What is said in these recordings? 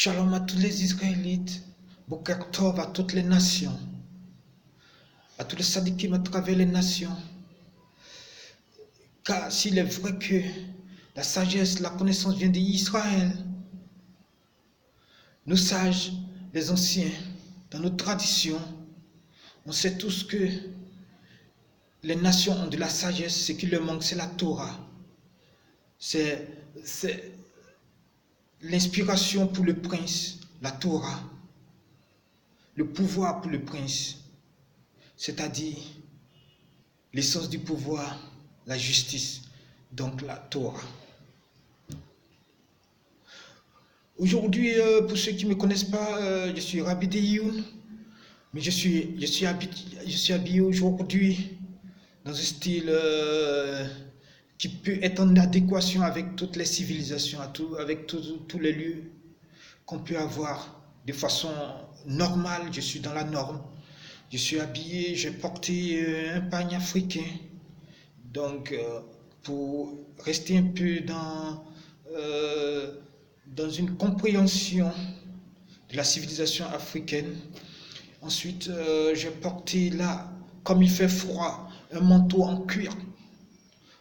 Shalom à tous les Israélites, Boker Tov à toutes les nations, à tous les sadikim à travers les nations. Car s'il est vrai que la sagesse, la connaissance vient d'Israël, nos sages, les anciens, dans nos traditions, on sait tous que les nations ont de la sagesse, ce qui leur manque, c'est la Torah. C'est l'inspiration pour le prince, la Torah. Le pouvoir pour le prince, c'est-à-dire l'essence du pouvoir, la justice, donc la Torah. Aujourd'hui, pour ceux qui ne me connaissent pas, je suis Rabbi Deyoun, mais je suis habillé aujourd'hui dans un style qui peut être en adéquation avec toutes les civilisations, avec tous les lieux qu'on peut avoir de façon normale. Je suis dans la norme. Je suis habillé, j'ai porté un pagne africain. Donc, pour rester un peu dans une compréhension de la civilisation africaine. Ensuite, j'ai porté là, comme il fait froid, un manteau en cuir.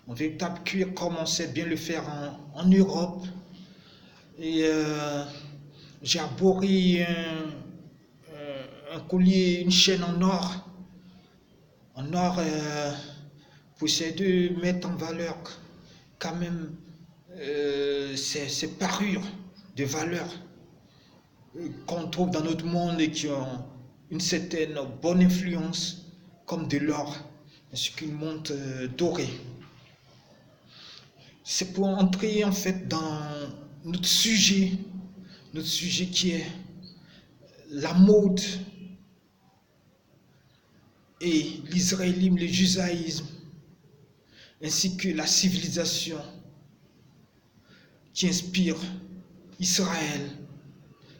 Un véritable cuir comme on sait bien le faire en Europe. Et j'ai arboré un collier, une chaîne en or. En or, pour essayer de mettre en valeur quand même ces parures de valeur qu'on trouve dans notre monde et qui ont une certaine bonne influence, comme de l'or, ainsi qu'une montre dorée. C'est pour entrer en fait dans notre sujet qui est la mode et l'israélisme, le judaïsme, ainsi que la civilisation qui inspire Israël,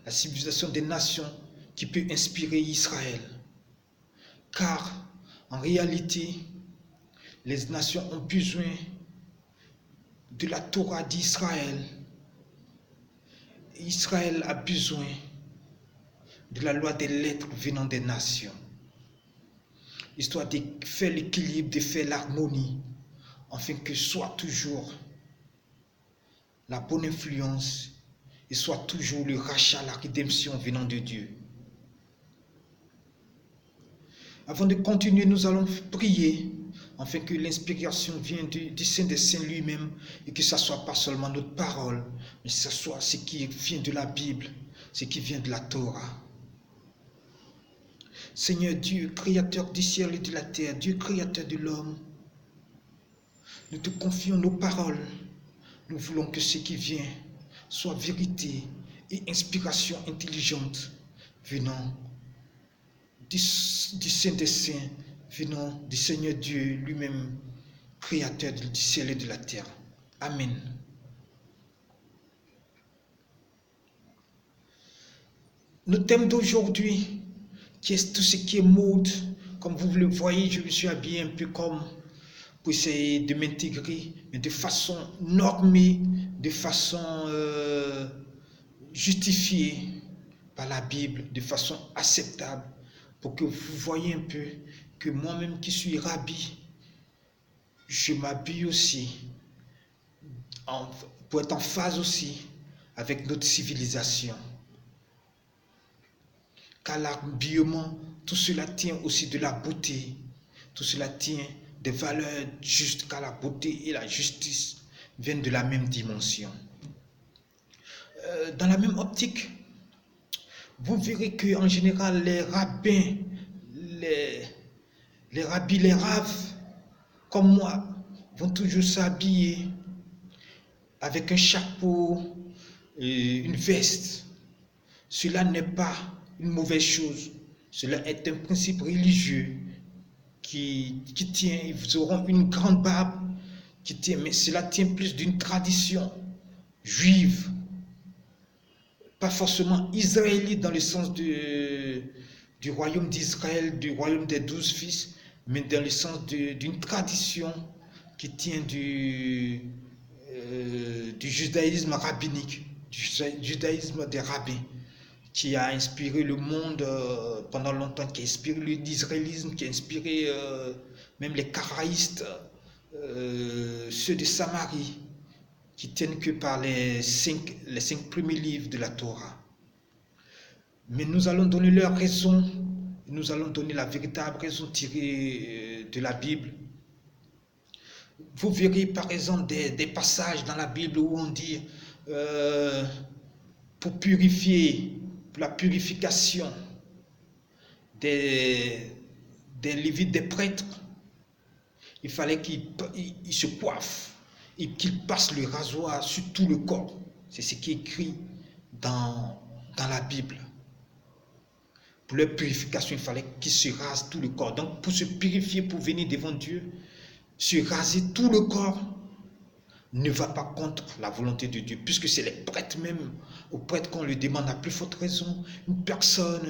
la civilisation des nations qui peut inspirer Israël. Car en réalité, les nations ont besoin de la Torah d'Israël. Israël a besoin de la loi des lettres venant des nations, histoire de faire l'équilibre, de faire l'harmonie, afin que soit toujours la bonne influence et soit toujours le rachat, la rédemption venant de Dieu. Avant de continuer, nous allons prier afin que l'inspiration vienne du Saint des Saints lui-même et que ce ne soit pas seulement notre parole, mais que ce soit ce qui vient de la Bible, ce qui vient de la Torah. Seigneur Dieu, créateur du ciel et de la terre, Dieu créateur de l'homme, nous te confions nos paroles. Nous voulons que ce qui vient soit vérité et inspiration intelligente venant du Saint des Saints, venant du Seigneur Dieu lui-même, créateur du ciel et de la terre. Amen. Le thème d'aujourd'hui, qui est tout ce qui est mode, comme vous le voyez, je me suis habillé un peu comme pour essayer de m'intégrer, mais de façon normée, de façon justifiée par la Bible, de façon acceptable, pour que vous voyez un peu que moi-même qui suis rabbi, je m'habille aussi pour être en phase aussi avec notre civilisation. Car l'habillement, tout cela tient aussi de la beauté, tout cela tient des valeurs justes, car la beauté et la justice viennent de la même dimension. Dans la même optique, vous verrez qu'en général, les rabbins, les rabbis, les raves, comme moi, vont toujours s'habiller avec un chapeau et une veste. Cela n'est pas une mauvaise chose. Cela est un principe religieux qui tient. Ils auront une grande barbe qui tient, mais cela tient plus d'une tradition juive, pas forcément israélite dans le sens du royaume d'Israël, du royaume des 12 fils, mais dans le sens d'une tradition qui tient du judaïsme rabbinique, judaïsme des rabbins, qui a inspiré le monde pendant longtemps, qui a inspiré l'israélisme, qui a inspiré même les karaïstes, ceux de Samarie, qui tiennent que par les cinq premiers livres de la Torah. Mais nous allons donner leur raison, nous allons donner la véritable raison tirée de la Bible. Vous verrez par exemple des passages dans la Bible où on dit pour purifier, pour la purification des lévites, des prêtres, il fallait qu'ils se coiffent et qu'ils passent le rasoir sur tout le corps. C'est ce qui est écrit dans la Bible. Pour leur purification, il fallait qu'ils se rasent tout le corps. Donc pour se purifier, pour venir devant Dieu, se raser tout le corps ne va pas contre la volonté de Dieu, puisque c'est les prêtres même, aux prêtres qu'on lui demande à plus forte raison. Une personne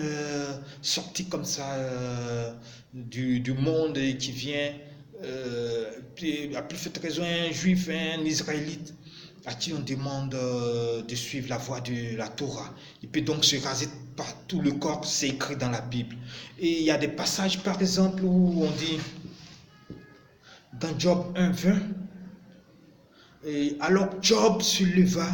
sortie comme ça du monde et qui vient, à plus forte raison, un juif, un israélite, à qui on demande de suivre la voie de la Torah. Il peut donc se raser par tout le corps, c'est écrit dans la Bible. Et il y a des passages par exemple où on dit, dans Job 1:20, alors Job se leva,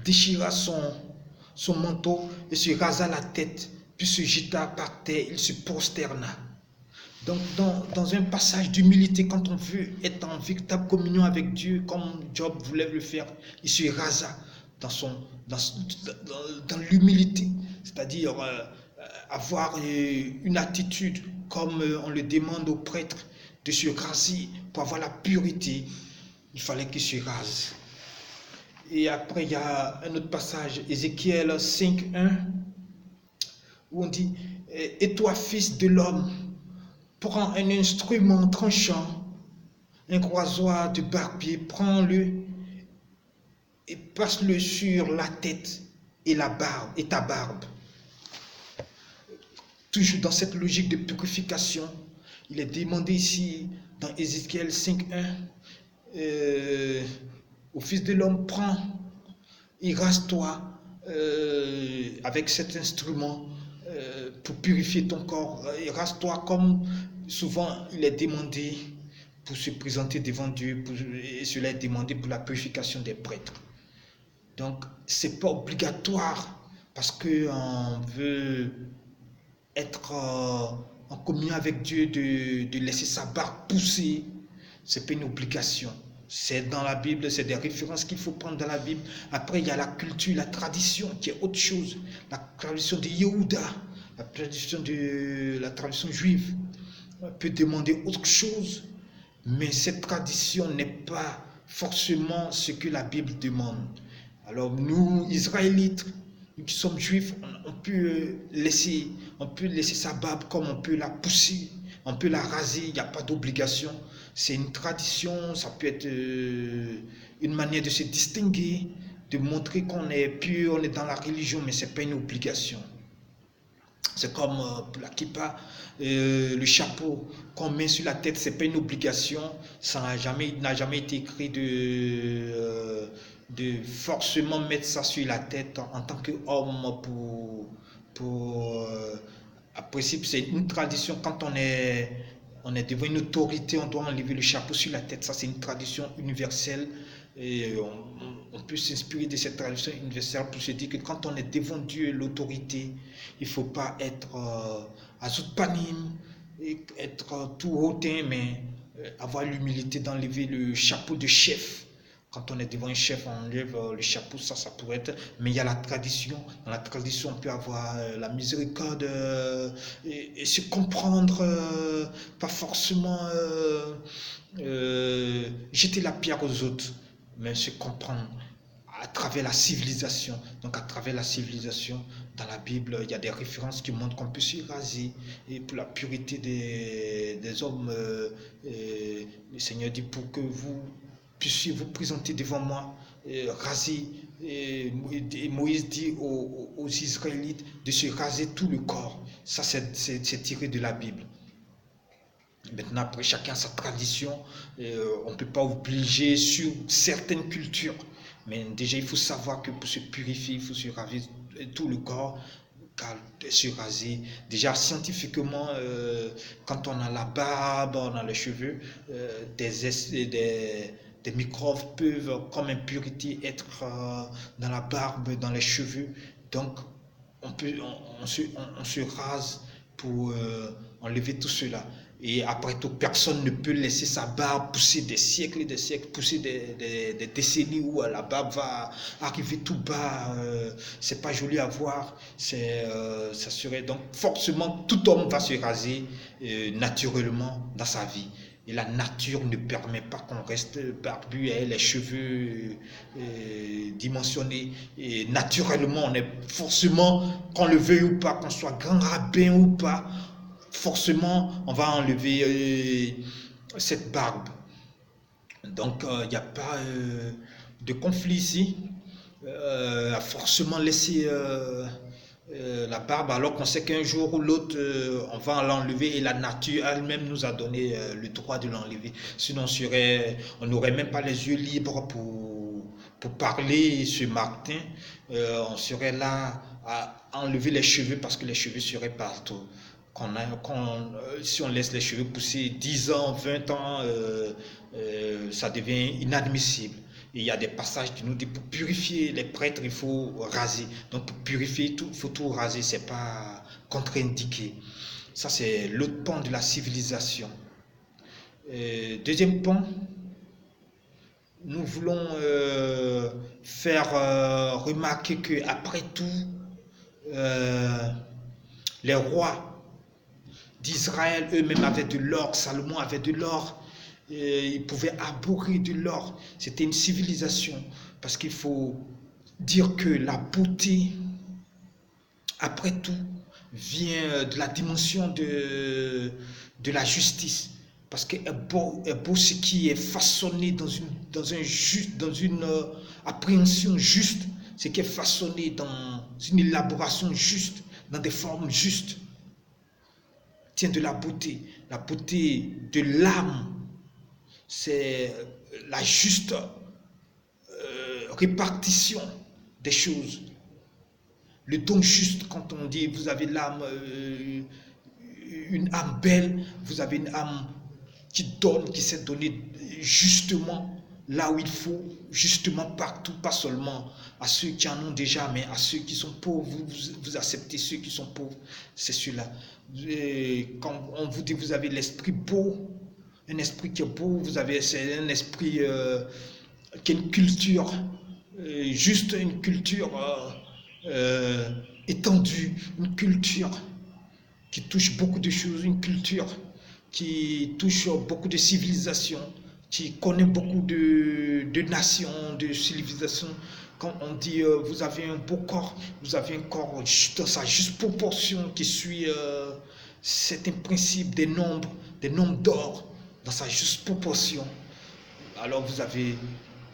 déchira son manteau et se rasa la tête, puis se jeta par terre, il se prosterna. Donc dans un passage d'humilité, quand on veut être en véritable communion avec Dieu, comme Job voulait le faire, il se rasa dans l'humilité, c'est-à-dire avoir une attitude comme on le demande aux prêtres de se raser pour avoir la pureté. Il fallait qu'il se rase. Et après, il y a un autre passage, Ézéchiel 5:1, où on dit, et toi, fils de l'homme, prends un instrument tranchant, un rasoir de barbier, prends-le et passe-le sur la tête et la barbe et ta barbe. Toujours dans cette logique de purification, il est demandé ici dans Ézéchiel 5:1, au fils de l'homme, prends et rase-toi avec cet instrument pour purifier ton corps. Et rase-toi comme souvent il est demandé pour se présenter devant Dieu, et cela est demandé pour la purification des prêtres. Donc c'est pas obligatoire parce qu'on veut être en communion avec Dieu de laisser sa barbe pousser. C'est pas une obligation. C'est dans la Bible, c'est des références qu'il faut prendre dans la Bible. Après, il y a la culture, la tradition qui est autre chose. La tradition de Yehuda, la tradition juive. On peut demander autre chose, mais cette tradition n'est pas forcément ce que la Bible demande. Alors nous, Israélites, nous qui sommes juifs, on peut laisser sa barbe comme on peut la pousser, on peut la raser, il n'y a pas d'obligation. C'est une tradition, ça peut être une manière de se distinguer, de montrer qu'on est pur, on est dans la religion, mais ce n'est pas une obligation. C'est comme pour la kippa, le chapeau qu'on met sur la tête, ce n'est pas une obligation. Ça n'a jamais été écrit de forcément mettre ça sur la tête en tant qu'homme à principe, c'est une tradition. Quand on est devant une autorité, on doit enlever le chapeau sur la tête. Ça, c'est une tradition universelle. Et on peut s'inspirer de cette tradition universelle pour se dire que quand on est devant Dieu, l'autorité, il ne faut pas être à panim, être tout hautain, mais avoir l'humilité d'enlever le chapeau de chef. Quand on est devant un chef, on enlève le chapeau, ça pourrait être. Mais il y a la tradition. Dans la tradition, on peut avoir la miséricorde et se comprendre, pas forcément jeter la pierre aux autres, mais se comprendre à travers la civilisation. Donc à travers la civilisation, dans la Bible, il y a des références qui montrent qu'on peut se raser. Et pour la pureté des hommes, le Seigneur dit pour que vous puissiez vous présenter devant moi, rasé. Et Moïse dit aux Israélites de se raser tout le corps. Ça, c'est tiré de la Bible. Maintenant, après, chacun sa tradition. On ne peut pas obliger sur certaines cultures. Mais déjà, il faut savoir que pour se purifier, il faut se raser tout le corps, se raser. Déjà, scientifiquement, quand on a la barbe, on a les cheveux, des microbes peuvent, comme impurité, être dans la barbe, dans les cheveux. Donc, on se rase pour enlever tout cela. Et après tout, personne ne peut laisser sa barbe pousser des siècles et des siècles, pousser des décennies où la barbe va arriver tout bas. C'est pas joli à voir. Ça serait donc forcément tout homme va se raser naturellement dans sa vie. Et la nature ne permet pas qu'on reste barbu et les cheveux dimensionnés. Et naturellement, on est forcément, qu'on le veuille ou pas, qu'on soit grand rabbin ou pas, forcément, on va enlever cette barbe. Donc, il n'y a pas de conflit ici. Forcément laisser la barbe alors qu'on sait qu'un jour ou l'autre on va l'enlever et la nature elle-même nous a donné le droit de l'enlever. Sinon on n'aurait même pas les yeux libres pour parler ce matin. On serait là à enlever les cheveux parce que les cheveux seraient partout. Si on laisse les cheveux pousser 10 ans, 20 ans, ça devient inadmissible. Et il y a des passages qui nous disent pour purifier les prêtres, il faut raser. Donc pour purifier, il faut tout raser, c'est pas contre-indiqué. Ça, c'est l'autre pan de la civilisation. Deuxième pan, nous voulons faire remarquer qu'après tout, les rois d'Israël eux-mêmes avaient de l'or, Salomon avait de l'or, ils pouvaient arborer de l'or. C'était une civilisation, parce qu'il faut dire que la beauté, après tout, vient de la dimension de la justice. Parce que est beau ce qui est façonné dans une appréhension juste, ce qui est façonné dans une élaboration juste, dans des formes justes, tient de la beauté. La beauté de l'âme, c'est la juste répartition des choses. Le don juste, quand on dit vous avez l'âme, une âme belle, vous avez une âme qui donne, qui sait donner justement là où il faut, justement partout, pas seulement à ceux qui en ont déjà, mais à ceux qui sont pauvres. Vous acceptez ceux qui sont pauvres, c'est ceux-là. Quand on vous dit vous avez l'esprit beau, un esprit qui est beau, c'est un esprit qui a une culture, juste une culture étendue, une culture qui touche beaucoup de choses, une culture qui touche beaucoup de civilisations, qui connaît beaucoup de nations, de civilisations. Quand on dit vous avez un beau corps, vous avez un corps dans sa juste proportion qui suit certains principes des nombres d'or, dans sa juste proportion. Alors vous avez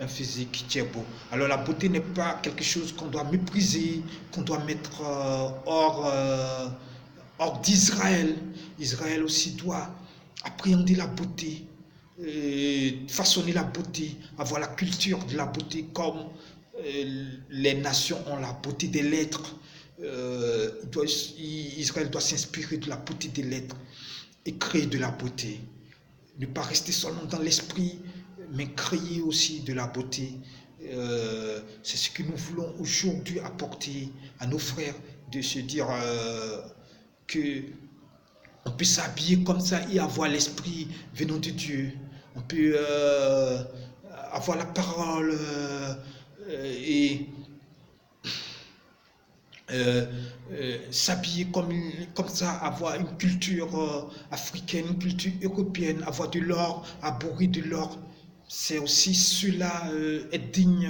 un physique qui est beau. Alors la beauté n'est pas quelque chose qu'on doit mépriser, qu'on doit mettre hors d'Israël. Israël aussi doit appréhender la beauté, façonner la beauté, avoir la culture de la beauté comme les nations ont la beauté des lettres. Israël doit s'inspirer de la beauté des lettres et créer de la beauté. Ne pas rester seulement dans l'esprit, mais créer aussi de la beauté. C'est ce que nous voulons aujourd'hui apporter à nos frères, de se dire que on peut s'habiller comme ça et avoir l'esprit venant de Dieu. On peut avoir la parole et s'habiller comme ça, avoir une culture africaine, une culture européenne, avoir de l'or, arborer de l'or. C'est aussi cela, être digne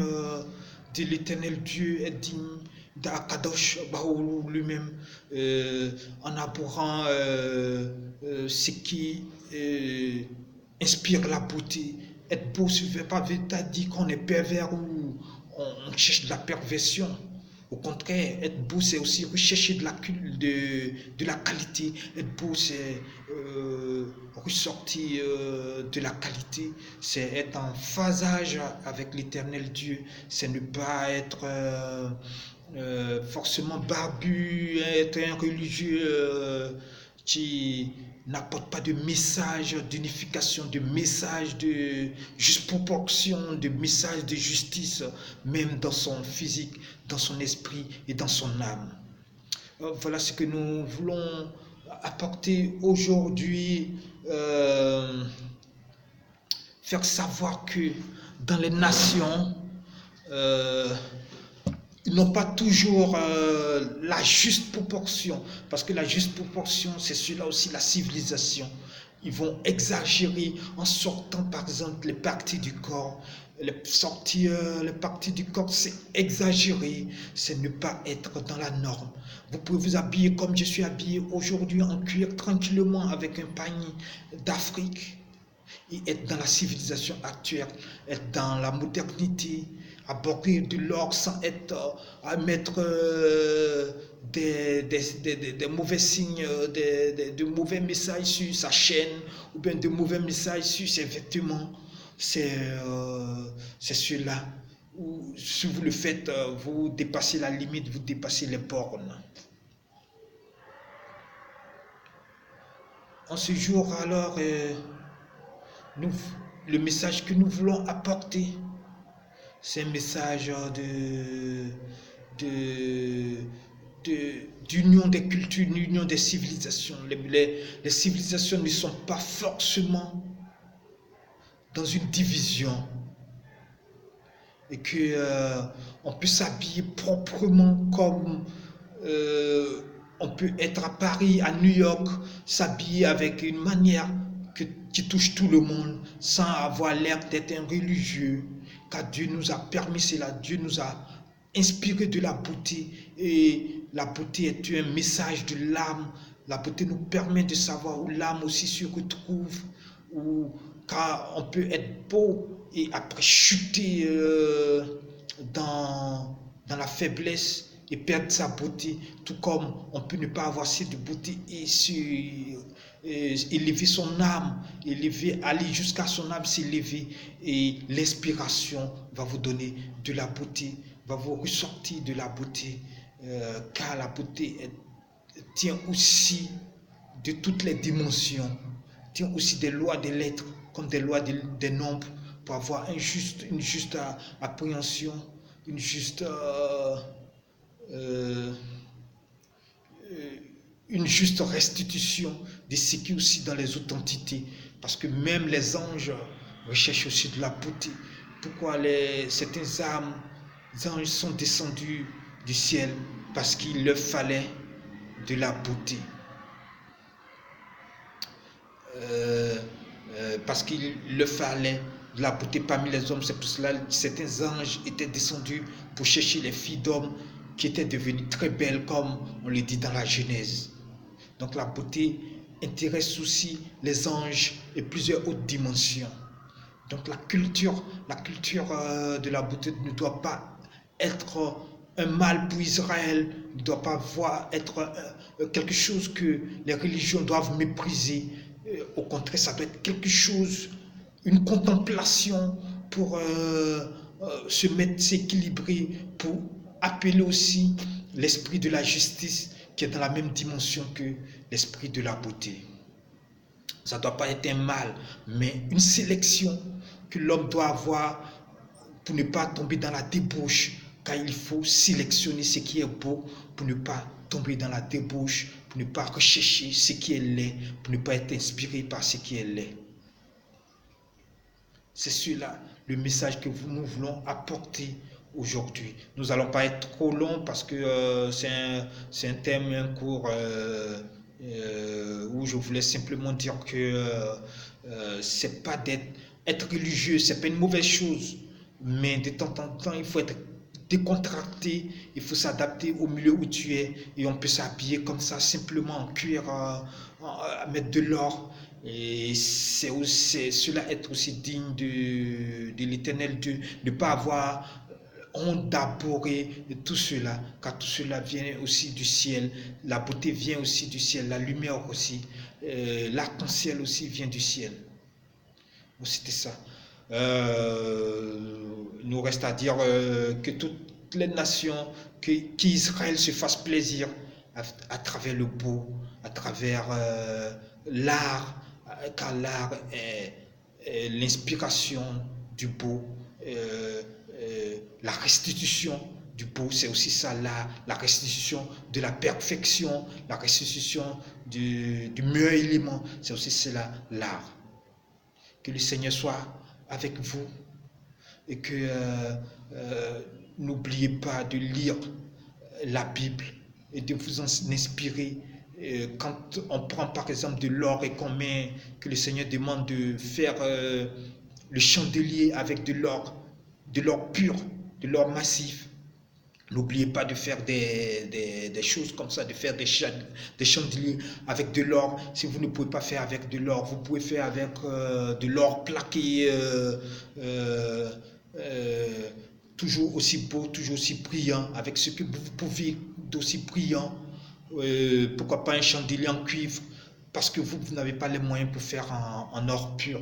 de l'éternel Dieu, être digne d'Akadosh Baoulou lui-même, en arborant ce qui inspire la beauté. Être beau, ça ne veut pas dire qu'on est pervers ou on cherche de la perversion. Au contraire, être beau, c'est aussi rechercher de la qualité. Être beau, c'est ressortir de la qualité. C'est être en phasage avec l'éternel Dieu. C'est ne pas être forcément barbu, être un religieux qui n'apporte pas de message d'unification, de message de juste proportion, de message de justice, même dans son physique, dans son esprit et dans son âme. Voilà ce que nous voulons apporter aujourd'hui, faire savoir que dans les nations, ils n'ont pas toujours la juste proportion, parce que la juste proportion, c'est cela aussi la civilisation. Ils vont exagérer en sortant par exemple les parties du corps. Sortir les parties du corps, c'est exagérer, c'est ne pas être dans la norme. Vous pouvez vous habiller comme je suis habillé aujourd'hui en cuir tranquillement avec un panier d'Afrique et être dans la civilisation actuelle, être dans la modernité, aborder de l'or sans être à mettre des mauvais signes, de mauvais messages sur sa chaîne ou bien de mauvais messages sur ses vêtements. C'est cela. Ou si vous le faites, vous dépassez la limite, vous dépassez les bornes. En ce jour, alors, nous, le message que nous voulons apporter, c'est un message d'union des cultures, d'union des civilisations. Les civilisations ne sont pas forcément dans une division et que on peut s'habiller proprement comme on peut être à Paris, à New York, s'habiller avec une manière qui touche tout le monde sans avoir l'air d'être un religieux, car Dieu nous a permis cela, Dieu nous a inspiré de la beauté et la beauté est un message de l'âme. La beauté nous permet de savoir où l'âme aussi se retrouve, car on peut être beau et après chuter dans la faiblesse et perdre sa beauté, tout comme on peut ne pas avoir assez de beauté et élever son âme, aller jusqu'à son âme s'élever, et l'inspiration va vous donner de la beauté, va vous ressortir de la beauté, car la beauté tient aussi de toutes les dimensions, tient aussi des lois des lettres comme des lois des nombres, pour avoir une juste appréhension, une juste une juste restitution de ce qui est aussi dans les authentités. Parce que même les anges recherchent aussi de la beauté. Pourquoi certains anges sont descendus du ciel? Parce qu'il leur fallait de la beauté. Parce qu'il leur fallait de la beauté parmi les hommes. C'est pour cela que certains anges étaient descendus pour chercher les filles d'hommes qui étaient devenues très belles, comme on le dit dans la Genèse. Donc la beauté intéresse aussi les anges et plusieurs autres dimensions. Donc la culture de la beauté ne doit pas être un mal pour Israël, ne doit pas être quelque chose que les religions doivent mépriser. Au contraire, ça doit être quelque chose, une contemplation pour s'équilibrer, pour appeler aussi l'esprit de la justice qui est dans la même dimension que l'esprit de la beauté. Ça ne doit pas être un mal, mais une sélection que l'homme doit avoir pour ne pas tomber dans la débauche, car il faut sélectionner ce qui est beau pour ne pas tomber dans la débauche, pour ne pas rechercher ce qui est laid, pour ne pas être inspiré par ce qui est laid. C'est cela le message que nous voulons apporter aujourd'hui. Nous n'allons pas être trop long parce que c'est un thème, un cours où je voulais simplement dire que c'est pas être religieux, c'est pas une mauvaise chose, mais de temps en temps il faut être décontracté, il faut s'adapter au milieu où tu es, et on peut s'habiller comme ça simplement en cuir, mettre de l'or, et cela être aussi digne de l'éternel Dieu, ne pas avoir ont d'abhorrer tout cela, car tout cela vient aussi du ciel. La beauté vient aussi du ciel, la lumière aussi, l'arc-en-ciel aussi vient du ciel. Bon, c'était ça. Il nous reste à dire que toutes les nations, qu'Israël se fasse plaisir à travers le beau, à travers l'art, car l'art est l'inspiration du beau, la restitution du beau, c'est aussi ça, la restitution de la perfection, la restitution du meilleur élément, c'est aussi cela, l'art. Que le Seigneur soit avec vous et que n'oubliez pas de lire la Bible et de vous en inspirer. Quand on prend par exemple de l'or et qu'on met, que le Seigneur demande de faire le chandelier avec de l'or pur, de l'or massif. N'oubliez pas de faire des choses comme ça, de faire des chandeliers avec de l'or. Si vous ne pouvez pas faire avec de l'or, vous pouvez faire avec de l'or plaqué, toujours aussi beau, toujours aussi brillant, avec ce que vous pouvez d'aussi brillant. Pourquoi pas un chandelier en cuivre, parce que vous n'avez pas les moyens pour faire en or pur.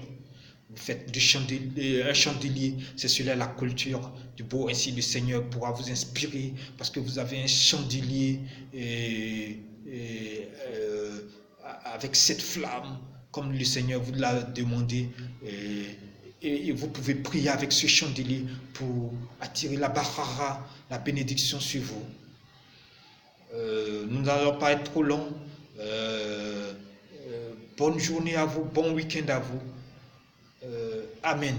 Vous faites un chandelier, c'est cela la culture du beau. Ainsi le Seigneur pourra vous inspirer parce que vous avez un chandelier avec cette flamme, comme le Seigneur vous l'a demandé. Et vous pouvez prier avec ce chandelier pour attirer la barara, la bénédiction sur vous. Nous n'allons pas être trop longs. Bonne journée à vous, bon week-end à vous. Amen.